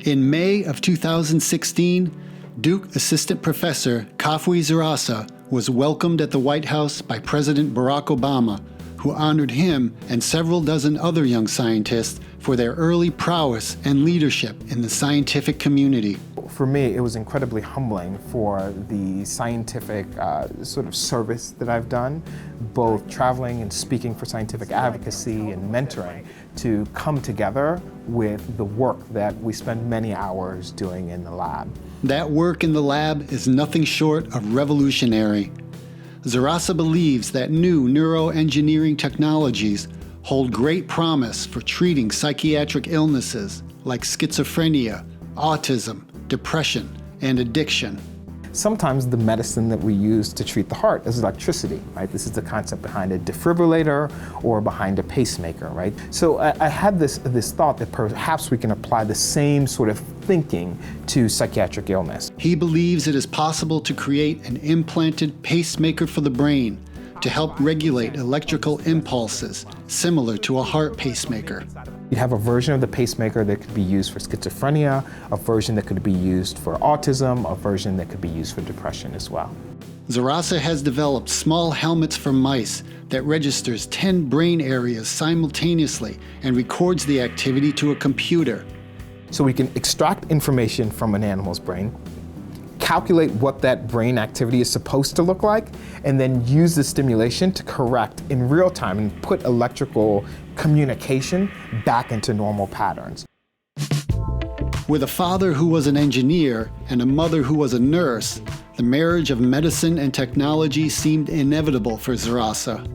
In May of 2016, Duke Assistant Professor Kafui Dzirasa was welcomed at the White House by President Barack Obama, who honored him and several dozen other young scientists for their early prowess and leadership in the scientific community. For me, it was incredibly humbling for the scientific sort of service that I've done, both traveling and speaking for scientific advocacy and mentoring, to come together with the work that we spend many hours doing in the lab. That work in the lab is nothing short of revolutionary. Dzirasa believes that new neuroengineering technologies hold great promise for treating psychiatric illnesses like schizophrenia, autism, depression, and addiction. Sometimes the medicine that we use to treat the heart is electricity, right? This is the concept behind a defibrillator or behind a pacemaker, right? So I had this thought that perhaps we can apply the same sort of thinking to psychiatric illness. He believes it is possible to create an implanted pacemaker for the brain to help regulate electrical impulses, similar to a heart pacemaker. You'd have a version of the pacemaker that could be used for schizophrenia, a version that could be used for autism, a version that could be used for depression as well. Dzirasa has developed small helmets for mice that registers 10 brain areas simultaneously and records the activity to a computer. So we can extract information from an animal's brain, calculate what that brain activity is supposed to look like, and then use the stimulation to correct in real time and put electrical communication back into normal patterns. With a father who was an engineer and a mother who was a nurse, the marriage of medicine and technology seemed inevitable for Dzirasa.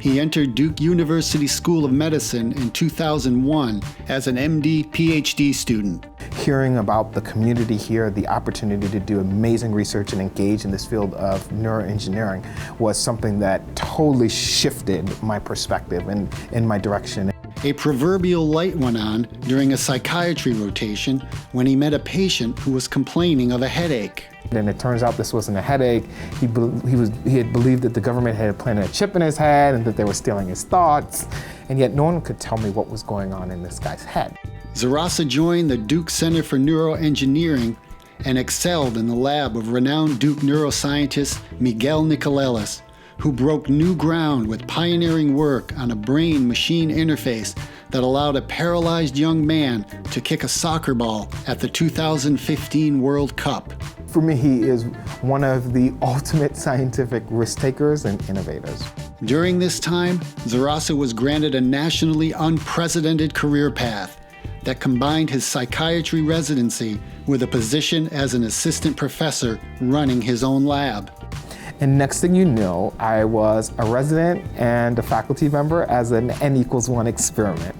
He entered Duke University School of Medicine in 2001 as an MD PhD student. Hearing about the community here, the opportunity to do amazing research and engage in this field of neuroengineering was something that totally shifted my perspective and my direction. A proverbial light went on during a psychiatry rotation when he met a patient who was complaining of a headache. And it turns out this wasn't a headache. He had believed that the government had planted a chip in his head and that they were stealing his thoughts, and yet no one could tell me what was going on in this guy's head. Dzirasa joined the Duke Center for Neuroengineering and excelled in the lab of renowned Duke neuroscientist Miguel Nicolelis, who broke new ground with pioneering work on a brain-machine interface that allowed a paralyzed young man to kick a soccer ball at the 2015 World Cup. For me, he is one of the ultimate scientific risk takers and innovators. During this time, Dzirasa was granted a nationally unprecedented career path that combined his psychiatry residency with a position as an assistant professor running his own lab. And next thing you know, I was a resident and a faculty member as an N=1 experiment.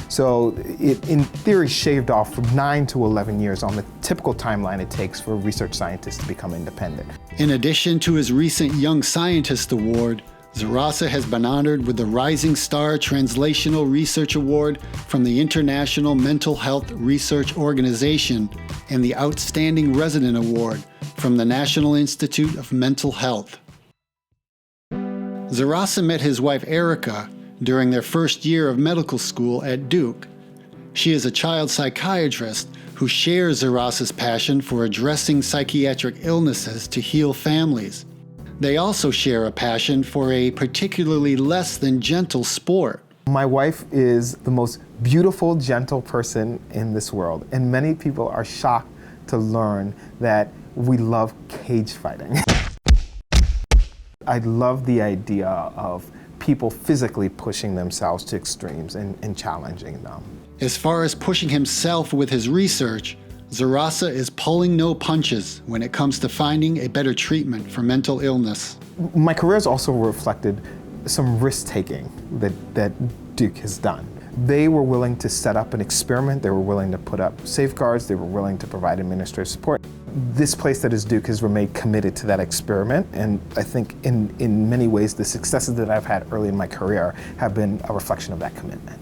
So it, in theory, shaved off from 9 to 11 years on the typical timeline it takes for research scientists to become independent. In addition to his recent Young Scientist Award, Dzirasa has been honored with the Rising Star Translational Research Award from the International Mental Health Research Organization and the Outstanding Resident Award from the National Institute of Mental Health. Dzirasa met his wife Erica during their first year of medical school at Duke. She is a child psychiatrist who shares Dzirasa's passion for addressing psychiatric illnesses to heal families. They also share a passion for a particularly less than gentle sport. My wife is the most beautiful, gentle person in this world, and many people are shocked to learn that we love cage fighting. I love the idea of people physically pushing themselves to extremes and challenging them. As far as pushing himself with his research, Dzirasa is pulling no punches when it comes to finding a better treatment for mental illness. My career has also reflected some risk-taking that Duke has done. They were willing to set up an experiment, they were willing to put up safeguards, they were willing to provide administrative support. This place that is Duke has remained committed to that experiment, and I think in many ways the successes that I've had early in my career have been a reflection of that commitment.